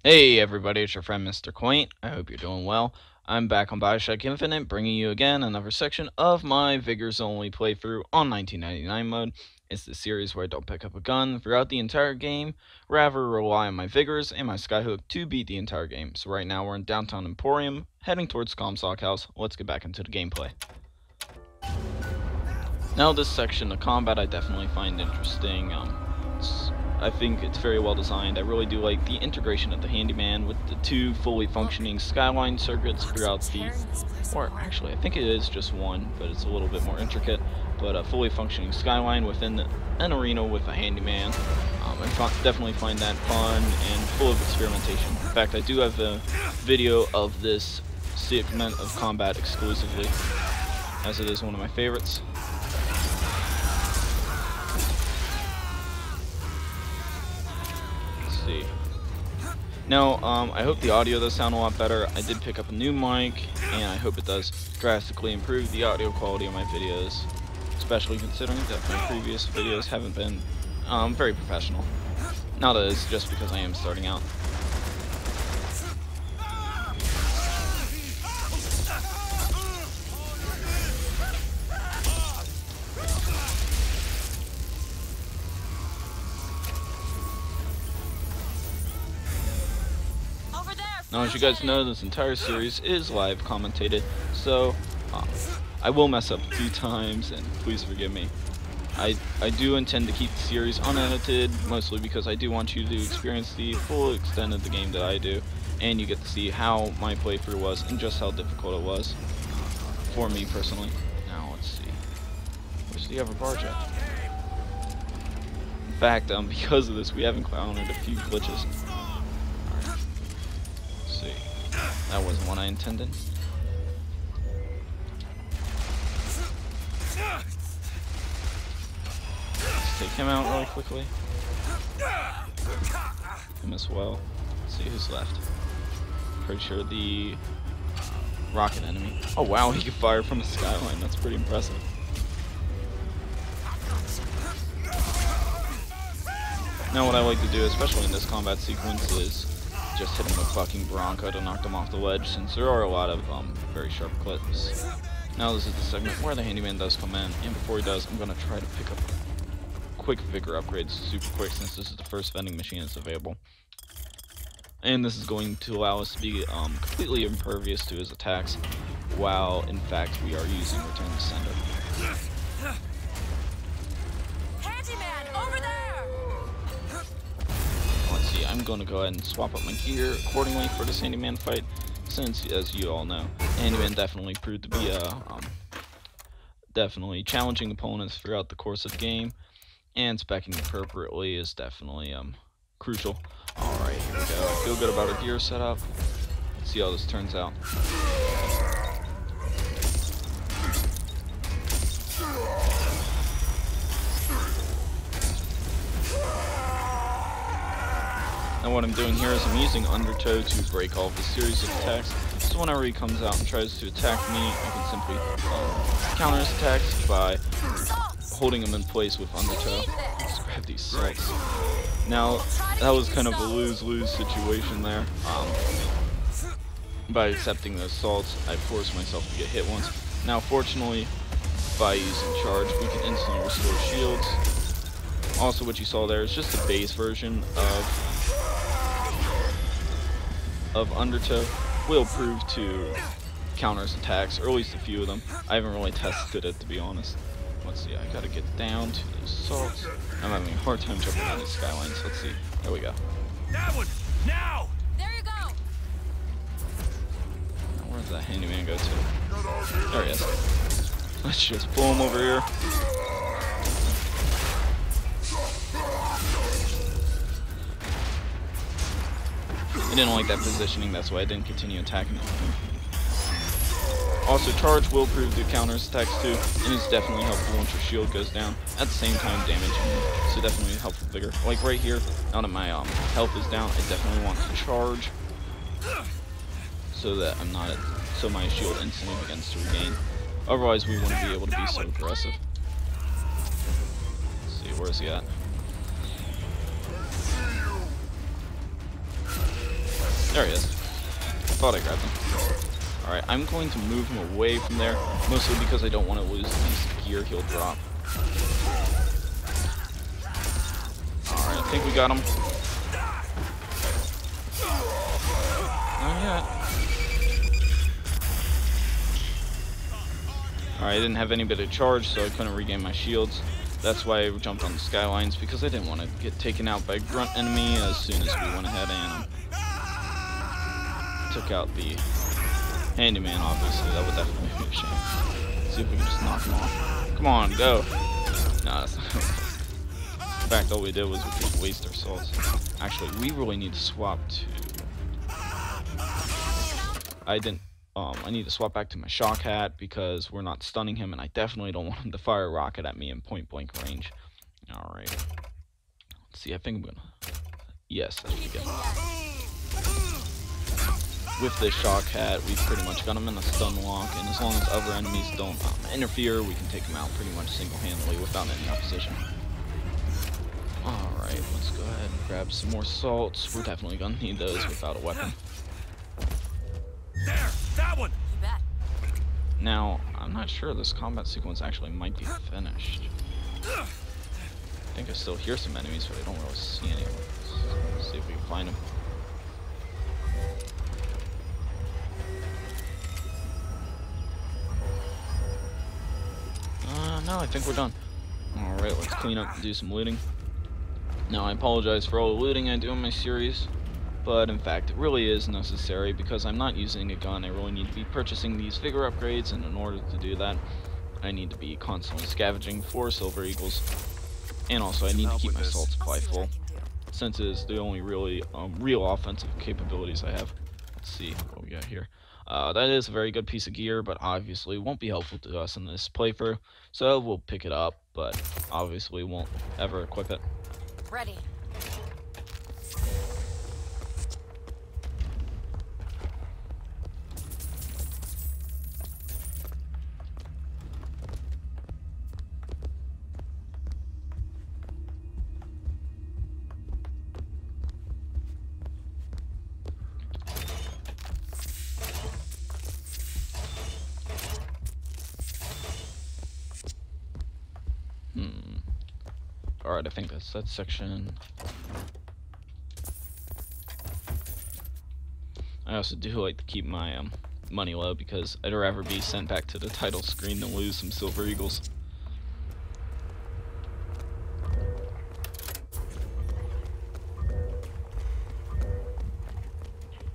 Hey everybody, it's your friend Mr. Quaint. I hope you're doing well. I'm back on BioShock Infinite, bringing you again another section of my Vigors only playthrough on 1999 mode. It's the series where I don't pick up a gun throughout the entire game, rather rely on my Vigors and my Skyhook to beat the entire game. So right now we're in downtown Emporium, heading towards Comstock House. Let's get back into the gameplay. Now this section of combat I definitely find interesting. I think it's very well designed. I really do like the integration of the Handyman with the two fully functioning skyline circuits throughout the, or actually I think it is just one, but it's a little bit more intricate, but a fully functioning skyline within an arena with a Handyman. I definitely find that fun and full of experimentation. In fact, I do have a video of this segment of combat exclusively, as it is one of my favorites. Now, I hope the audio does sound a lot better. I did pick up a new mic, and I hope it does drastically improve the audio quality of my videos, especially considering that my previous videos haven't been very professional. Now that is just because I am starting out. Now, as you guys know, this entire series is live commentated, so I will mess up a few times, and please forgive me. I do intend to keep the series unedited, mostly because I do want you to experience the full extent of the game that I do, and you get to see how my playthrough was and just how difficult it was for me personally. Now, let's see. Where's the other barge at? In fact, because of this, we have encountered a few glitches. That wasn't what I intended. Let's take him out really quickly. Him as well. Let's see who's left. Pretty sure the rocket enemy. Oh wow, he can fire from the skyline. That's pretty impressive. Now what I like to do, especially in this combat sequence, is just hit him with fucking Bronco to knock them off the ledge, since there are a lot of very sharp clips. Now this is the segment where the Handyman does come in, and before he does, I'm going to try to pick up quick Vigor upgrades super quick, since this is the first vending machine that's available. And this is going to allow us to be completely impervious to his attacks, while in fact we are using Return to Sender. Handyman, over there! I'm going to go ahead and swap up my gear accordingly for this Handyman fight, since, as you all know, Handyman definitely proved to be definitely challenging opponents throughout the course of the game, and speccing appropriately is definitely crucial. Alright, here we go. I feel good about our gear setup. Let's see how this turns out. Now what I'm doing here is I'm using Undertow to break all of the series of attacks, so whenever he comes out and tries to attack me, I can simply counter his attacks by holding him in place with Undertow. Let's grab these salts. Now, that was kind of a lose-lose situation there. By accepting those salts, I forced myself to get hit once. Now fortunately, by using charge, we can instantly restore shields. Also, what you saw there is just the base version of Undertow. Will prove to counter his attacks, or at least a few of them. I haven't really tested it, to be honest. Let's see, I gotta get down to the assaults. I'm having a hard time jumping on these skylines. Let's see. There we go. That one! Now! There you go! Now, where does that Handyman go to? There he is. Let's just pull him over here. I didn't like that positioning, that's why I didn't continue attacking him. Also, charge will prove to counter his attacks too, and it's definitely helpful once your shield goes down, at the same time damaging him, so definitely helpful Vigor. Like right here, now that my health is down, I definitely want to charge, so that so my shield instantly begins to regain. Otherwise, we wouldn't be able to be so aggressive. Let's see, where's he at? There he is. Thought I grabbed him. Alright, I'm going to move him away from there, mostly because I don't want to lose the piece of gear he'll drop. Alright, I think we got him. Not yet. Alright, I didn't have any bit of charge, so I couldn't regain my shields. That's why I jumped on the skylines, because I didn't want to get taken out by a grunt enemy as soon as we went ahead and took out the Handyman, obviously. That would definitely be a shame. Let's see if we can just knock him off. Come on, go! Nah, that's not in fact, all we did was we just waste our salts. Actually, we really need to swap to... I need to swap back to my shock hat because we're not stunning him, and I definitely don't want him to fire a rocket at me in point-blank range. Alright. Let's see, I think I'm gonna... Yes, there we go. With this shock hat, we've pretty much got him in a stun lock, and as long as other enemies don't interfere, we can take him out pretty much single-handedly without any opposition. Alright, let's go ahead and grab some more salts. We're definitely gonna need those without a weapon. There, that one. Now, I'm not sure this combat sequence actually might be finished. I think I still hear some enemies, but I don't really see anyone. Let's see if we can find them. No, I think we're done. Alright, let's clean up and do some looting. Now, I apologize for all the looting I do in my series, but in fact, it really is necessary because I'm not using a gun. I really need to be purchasing these Vigor upgrades, and in order to do that, I need to be constantly scavenging for Silver Eagles, and also I need to keep my salt supply full, since it is the only really real offensive capabilities I have. Let's see what we got here. That is a very good piece of gear, but obviously won't be helpful to us in this playthrough, so we'll pick it up, but obviously won't ever equip it. Ready. Alright, I think that's that section. I also do like to keep my money low because I'd rather be sent back to the title screen than lose some Silver Eagles.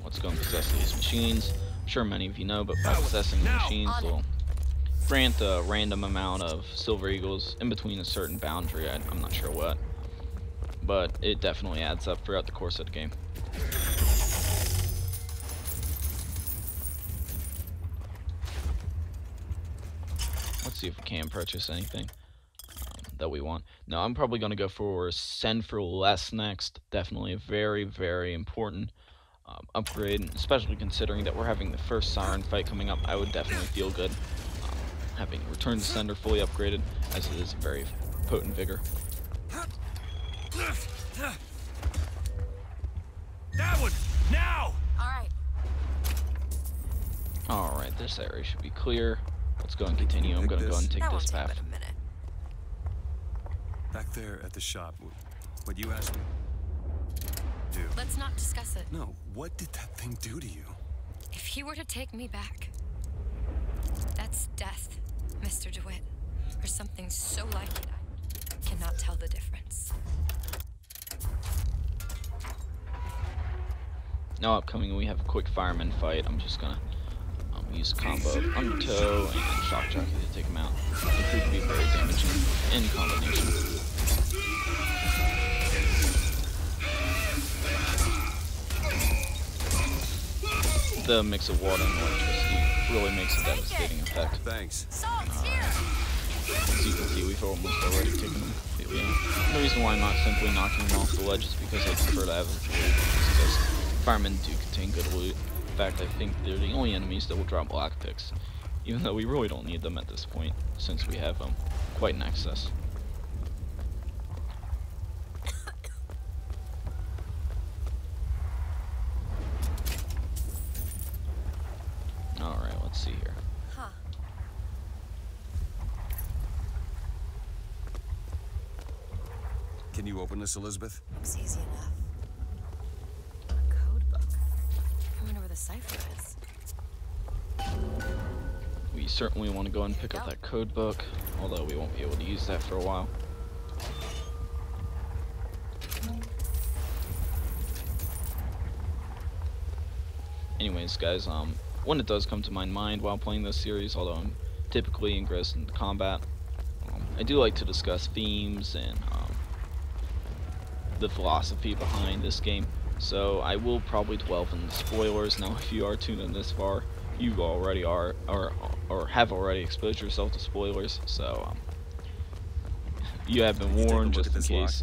Let's go and possess these machines. I'm sure many of you know, but by possessing the machines, they'll grant a random amount of Silver Eagles in between a certain boundary. I'm not sure what, but it definitely adds up throughout the course of the game. Let's see if we can purchase anything that we want. No, I'm probably going to go for Send for Less next. Definitely a very, very important upgrade, especially considering that we're having the first Siren fight coming up. I would definitely feel good having Return to Sender fully upgraded, as it is a very potent Vigor. That one, now! Alright, this area should be clear. Let's go and continue. I'm going to go and take this path. Back there at the shop, what you asked me? Do. Let's not discuss it. No, what did that thing do to you? If he were to take me back, that's death, Mr. DeWitt. Or something so like it, I cannot tell the difference. Now upcoming, we have a quick fireman fight. I'm just going to use a combo of Undertow and Shock Jockey to take him out. It could be very damaging in combination. The mix of water and electricity really makes a devastating effect. Thanks. As you can see, we've almost already taken them completely out. The reason why I'm not simply knocking them off the ledge is because I prefer to have loot, because firemen do contain good loot. In fact, I think they're the only enemies that will drop lockpicks, even though we really don't need them at this point, since we have quite an excess. let's see here. Huh. Can you open this, Elizabeth? Looks easy enough. A code book. I wonder where the cipher is. We certainly want to go and pick up that code book, although we won't be able to use that for a while. Anyways, guys, when it does come to my mind while playing this series, although I'm typically engrossed in combat, I do like to discuss themes and the philosophy behind this game. So I will probably delve into spoilers. Now, if you are tuned in this far, you already are, or have already exposed yourself to spoilers. So you have been warned, just in case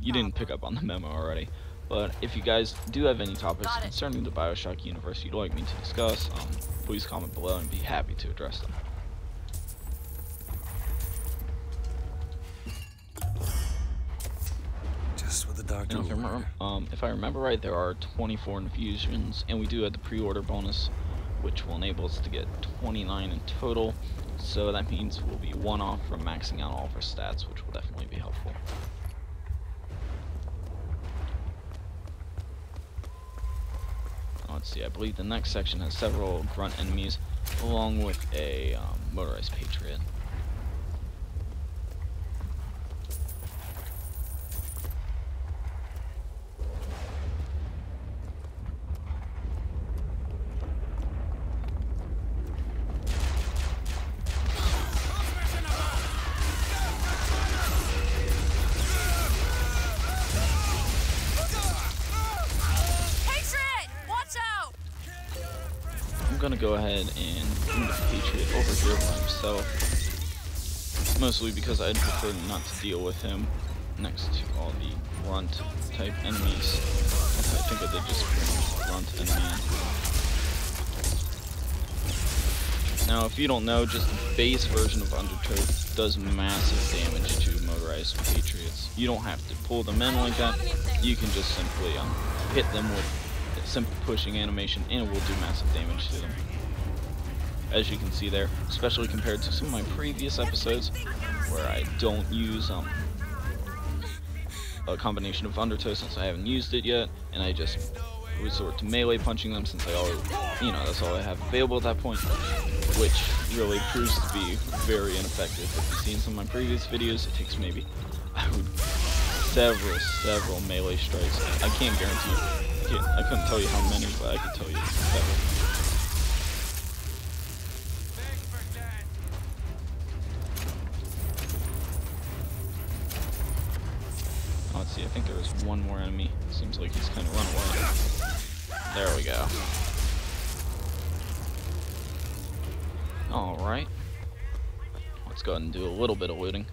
you didn't pick up on the memo already. But if you guys do have any topics concerning the BioShock universe you'd like me to discuss, please comment below and be happy to address them. Just what the doctor And if I remember right, there are 24 infusions, and we do have the pre-order bonus, which will enable us to get 29 in total. So that means we'll be one off from maxing out all of our stats, which will definitely be helpful. Let's see, I believe the next section has several grunt enemies, along with a motorized patriot. I'm gonna go ahead and move the Patriot over here by himself, mostly because I'd prefer not to deal with him next to all the grunt type enemies. I think I did just bring grunt enemy. Now, if you don't know, just the base version of Undertow does massive damage to motorized Patriots. You don't have to pull them in like that. You can just simply hit them with simple pushing animation, and it will do massive damage to them, as you can see there, especially compared to some of my previous episodes where I don't use a combination of Undertow since I haven't used it yet, and I just resort to melee punching them since I always, that's all I have available at that point, which really proves to be very ineffective. If you've seen some of my previous videos, it takes maybe several melee strikes. I can't guarantee you. I couldn't tell you how many, but I could tell you several. Oh, let's see, I think there was one more enemy. Seems like he's kind of run away. There we go. Alright. Let's go ahead and do a little bit of looting.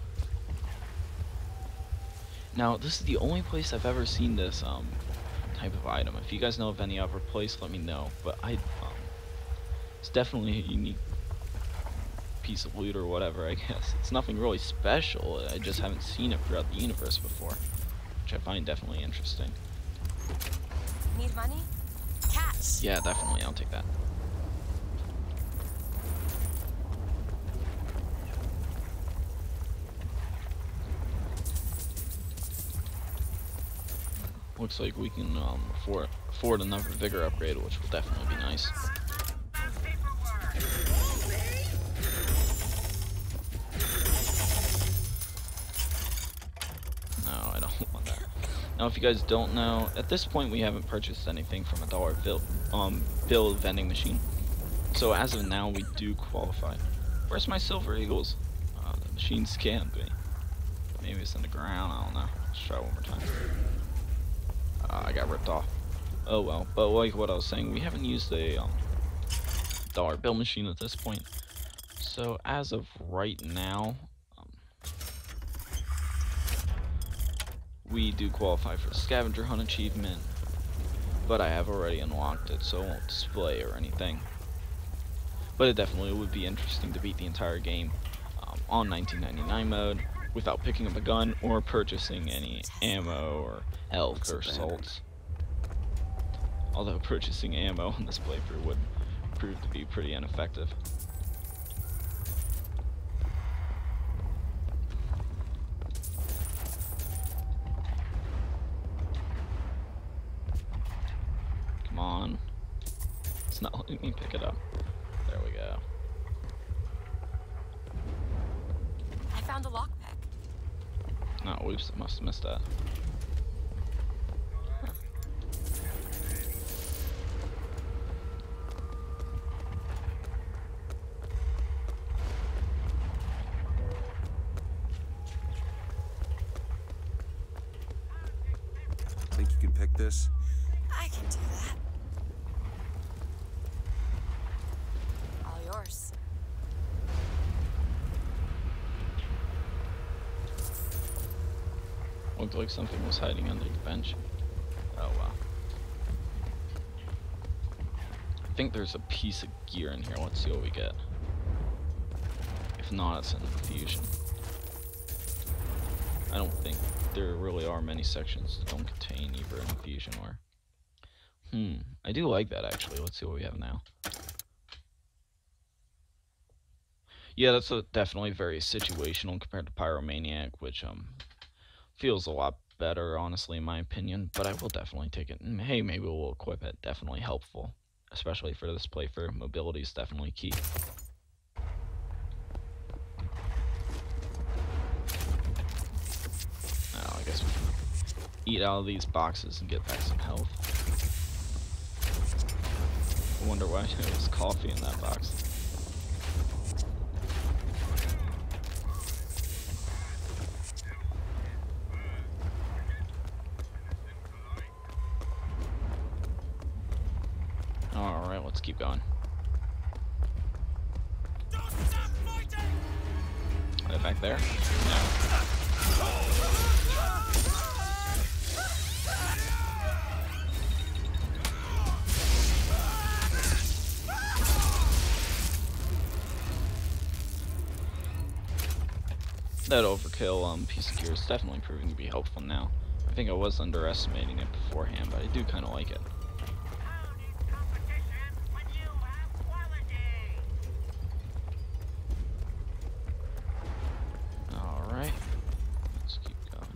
Now, this is the only place I've ever seen this type of item. If you guys know of any other place, let me know. But it's definitely a unique piece of loot or whatever, I guess. It's nothing really special. I just haven't seen it throughout the universe before, which I find definitely interesting. Need money? Catch. Yeah, definitely. I'll take that. Looks like we can afford another Vigor upgrade, which will definitely be nice. No, I don't want that. Now, if you guys don't know, at this point we haven't purchased anything from a dollar bill vending machine. So as of now, we do qualify. Where's my Silver Eagles? The machine scanned me. Maybe it's in the ground, I don't know. Let's try one more time. I got ripped off. Oh well, but like what I was saying, we haven't used a dollar bill machine at this point. So as of right now, we do qualify for the scavenger hunt achievement, but I have already unlocked it, so it won't display or anything. But it definitely would be interesting to beat the entire game on 1999 mode without picking up a gun or purchasing any ammo or health or salts. Although purchasing ammo on this playthrough would proved to be pretty ineffective. Come on. It's not letting me pick it up. There we go. I found a lockpick. Oh, whoops, I must have missed that. Think you can pick this? I can do that. All yours. Looked like something was hiding under the bench. Oh wow. I think there's a piece of gear in here. Let's see what we get. If not, it's an infusion. I don't think there really are many sections that don't contain either an infusion or... I do like that actually. Let's see what we have now. Yeah, that's definitely very situational compared to Pyromaniac, which feels a lot better, honestly, in my opinion, but I will definitely take it. And hey, maybe we'll equip it. Definitely helpful, especially for this playthrough. Mobility is definitely key. Now, I guess we can eat out of these boxes and get back some health. I wonder why there was coffee in that box. Alright, let's keep going. Are they back there? No. That overkill piece of gear is definitely proving to be helpful now. I think I was underestimating it beforehand, but I do kind of like it. Alright, let's keep going.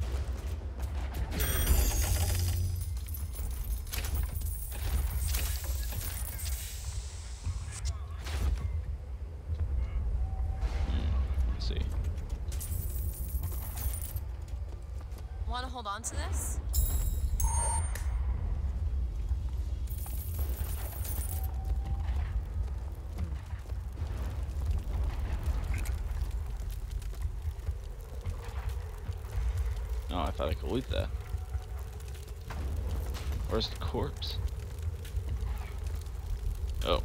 Let's see. Want to hold on to this? Oh, I thought I could loot that. Where's the corpse? Oh.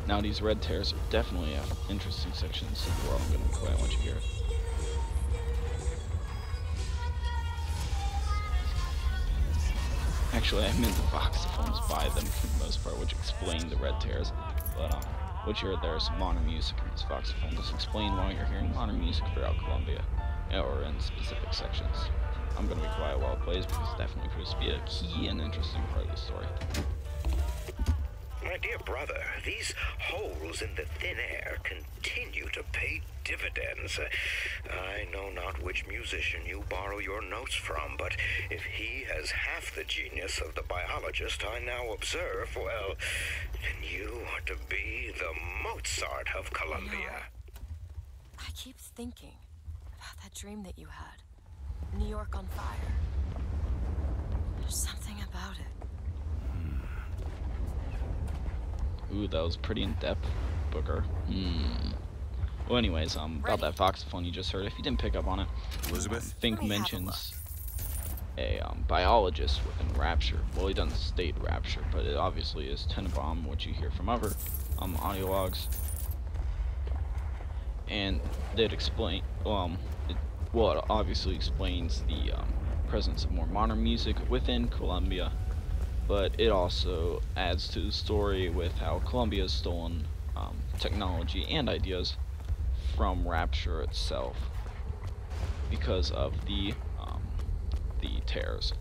Now these red tears are definitely interesting sections where I'm going to quite want you here. Actually, I meant the voxophones by them for the most part, which explain the red tears. But what you heard there is some modern music in this voxophone. Just explain why you're hearing modern music throughout Colombia, or in specific sections. I'm going to be quiet while it plays because it definitely proves to be a key and interesting part of the story. My dear brother, these holes in the thin air continue to pay dividends. I know not which musician you borrow your notes from, but if he has half the genius of the biologist I now observe, well, then you are to be the Mozart of Colombia. I keep thinking about that dream that you had. New York on fire. There's something about it. Ooh, that was pretty in-depth, Booker. Well, anyways, about that voxophone you just heard, if you didn't pick up on it, Elizabeth? Fink mentions a biologist within Rapture. Well, he doesn't state Rapture, but it obviously is Tenenbaum, which you hear from other audio logs. And they'd explain, it obviously explains the presence of more modern music within Colombia, but it also adds to the story with how Colombia has stolen technology and ideas from Rapture itself because of the tears.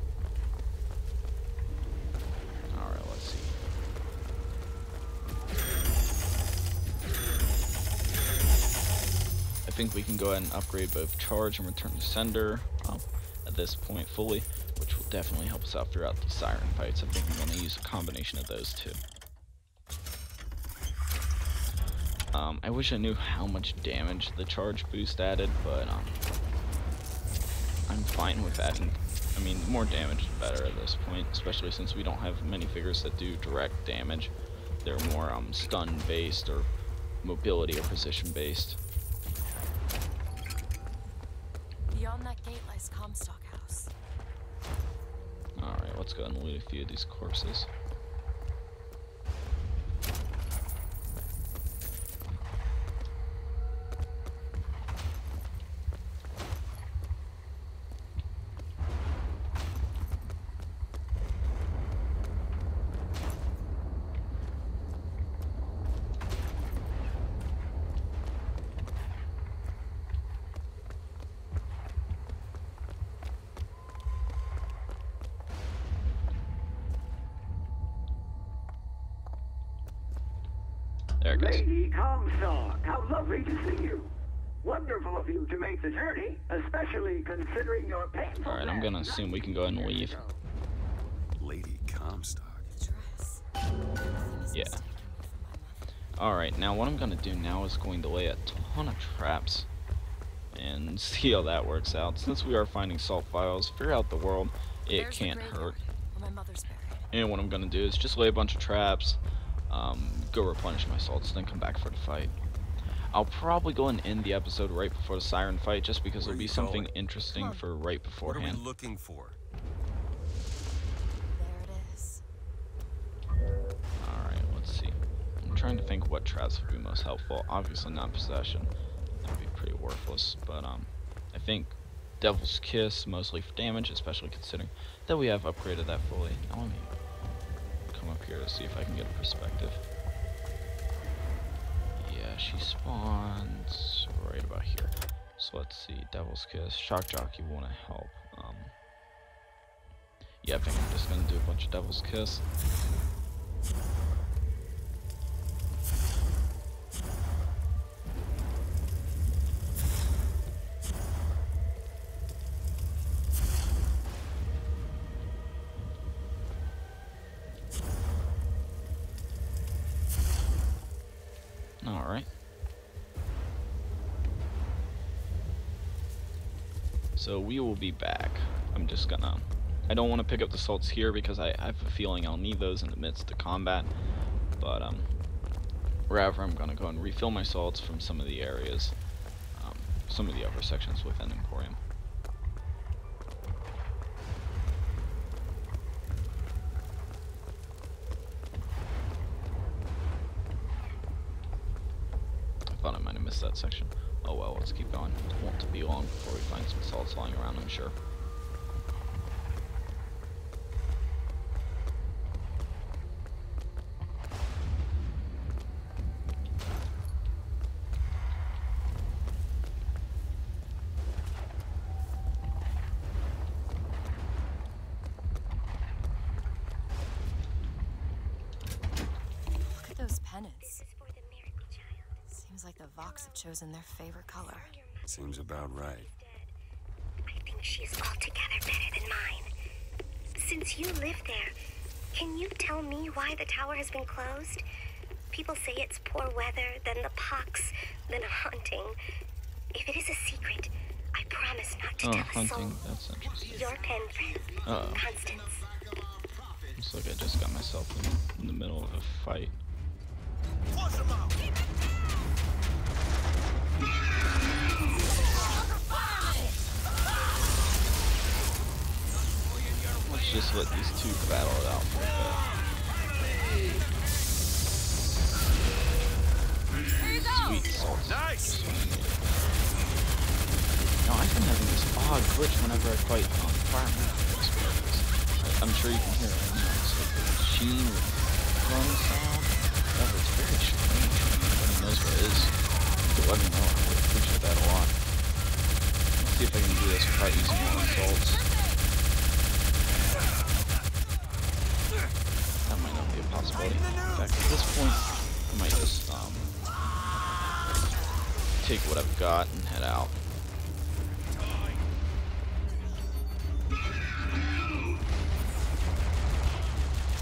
think we can go ahead and upgrade both charge and return to sender at this point fully, which will definitely help us out throughout the siren fights. I think I'm going to use a combination of those two. I wish I knew how much damage the charge boost added, but I'm fine with adding. I mean, the more damage the better at this point, especially since we don't have many figures that do direct damage. They're more stun based or mobility or position based. Beyond that gate lies Comstock House. Alright, let's go ahead and loot a few of these corpses. There it goes. Lady Comstock, how lovely to see you. Wonderful of you to make the journey, especially considering your painful. Alright, I'm gonna assume we can go ahead and leave. Lady Comstock. Dress. Yeah. Alright, now what I'm gonna do now is going to lay a ton of traps and see how that works out. Since we are finding salt files throughout the world, it can't hurt. Where my mother's buried. And what I'm gonna do is just lay a bunch of traps, go replenish my salts, then come back for the fight. I'll probably go and end the episode right before the siren fight, just because there'll be something interesting for right What are we beforehand. looking for? There it is. Alright, let's see. I'm trying to think what traps would be most helpful. Obviously not possession. That would be pretty worthless, but I think Devil's Kiss, mostly for damage, especially considering that we have upgraded that fully. Now let me come up here to see if I can get a perspective. Yeah, she spawns right about here. So let's see, Devil's Kiss, Shock Jockey want to help. Yeah, I think I'm just gonna do a bunch of Devil's Kiss. Alright. So we will be back. I'm just gonna... I don't want to pick up the salts here because I have a feeling I'll need those in the midst of combat. But, rather I'm gonna go and refill my salts from some of the areas. Some of the upper sections within Emporium. Thought I might have missed that section. Oh well, let's keep going. It won't be long before we find some salts lying around, I'm sure. Look at those pennants. Seems like the Vox have chosen their favorite color. Seems about right. I think she's altogether better than mine. Since you live there, can you tell me why the tower has been closed? People say it's poor weather, then the pox, then a haunting. If it is a secret, I promise not to tell a soul. Hunting, that's interesting. Your pen friend, Constance. Looks like I just got myself in the middle of a fight. Let's just let these two battle it out for a bit. Sweet salt. Nice. Now I've been having this odd glitch whenever I fight firemen. I'm sure you can hear it. It's like the machine with drum sound. Oh, it's very strange. Nobody knows what it is. Let me know. I would appreciate that a lot. Let's see if I can do this without using more salts. That might not be a possibility. In fact, at this point, I might just take what I've got and head out.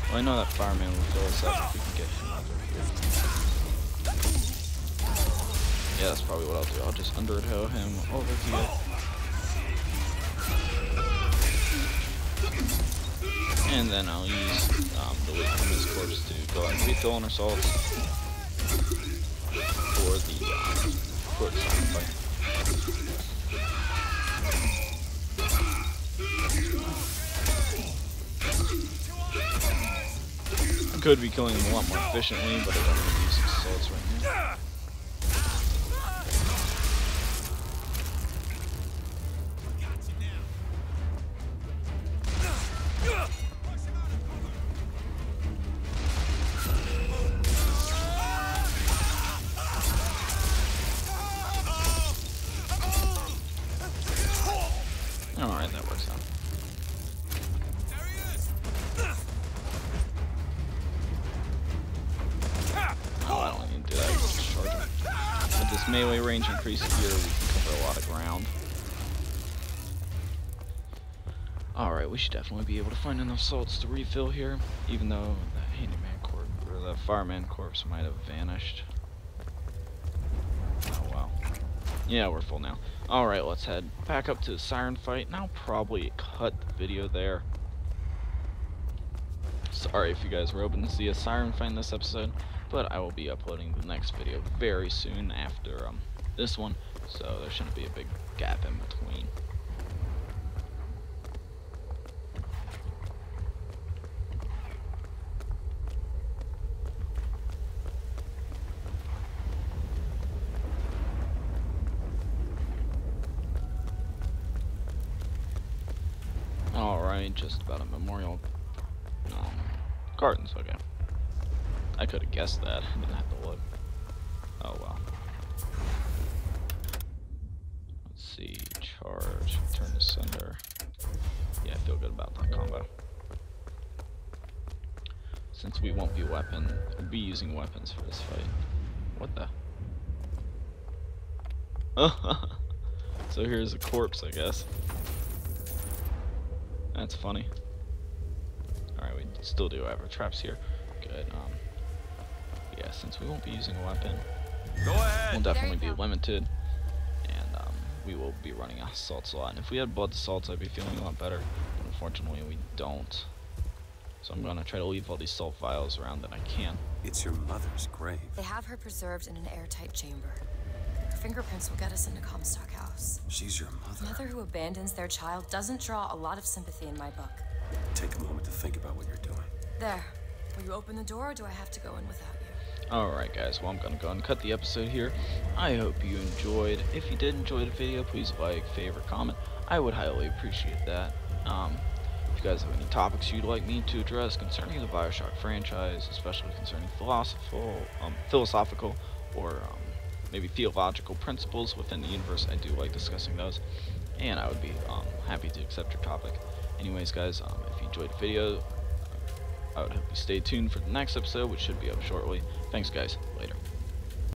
Well, I know that fireman will fill us up if we can get him over here. Yeah, that's probably what I'll do. I'll just undertow him over here. And then I'll use the weight from his corpse to go ahead and refill on our salts for the fight. I could be killing him a lot more efficiently, but I don't want to use his salts right now. Alright, that works out. Oh, I don't need to do that. Just charge him. With this melee range increase here, we can cover a lot of ground. Alright, we should definitely be able to find enough salts to refill here, even though the handyman corpse, or the fireman corpse might have vanished. Oh wow. Yeah, we're full now. Alright, let's head back up to the siren fight, and I'll probably cut the video there. Sorry if you guys were hoping to see a siren fight in this episode, but I will be uploading the next video very soon after this one, so there shouldn't be a big gap in between. Alright, just about a memorial gardens, okay. I could have guessed that, I didn't have to look. Oh well. Let's see, charge, turn to sender. Yeah, I feel good about that combo. Since we won't be using weapons for this fight. What the? So here's a corpse, I guess. That's funny. Alright, we still do have our traps here. Good. Yeah, since we won't be using a weapon, we'll definitely be limited, and we will be running out of salts a lot. And if we had blood salts, I'd be feeling a lot better. But unfortunately, we don't. So I'm gonna try to leave all these salt vials around that I can. It's your mother's grave. They have her preserved in an airtight chamber. Her fingerprints will get us into Comstock House. She's your A mother. mother who abandons their child doesn't draw a lot of sympathy in my book. Take a moment to think about what you're doing. There. Will you open the door, or do I have to go in without you? Alright guys, well I'm gonna go and cut the episode here. I hope you enjoyed. If you did enjoy the video, please like, favorite, comment. I would highly appreciate that. If you guys have any topics you'd like me to address concerning the BioShock franchise, especially concerning philosophical or maybe theological principles within the universe, I do like discussing those, and I would be happy to accept your topic. Anyways guys, if you enjoyed the video, I would hope you stay tuned for the next episode, which should be up shortly. Thanks guys, later.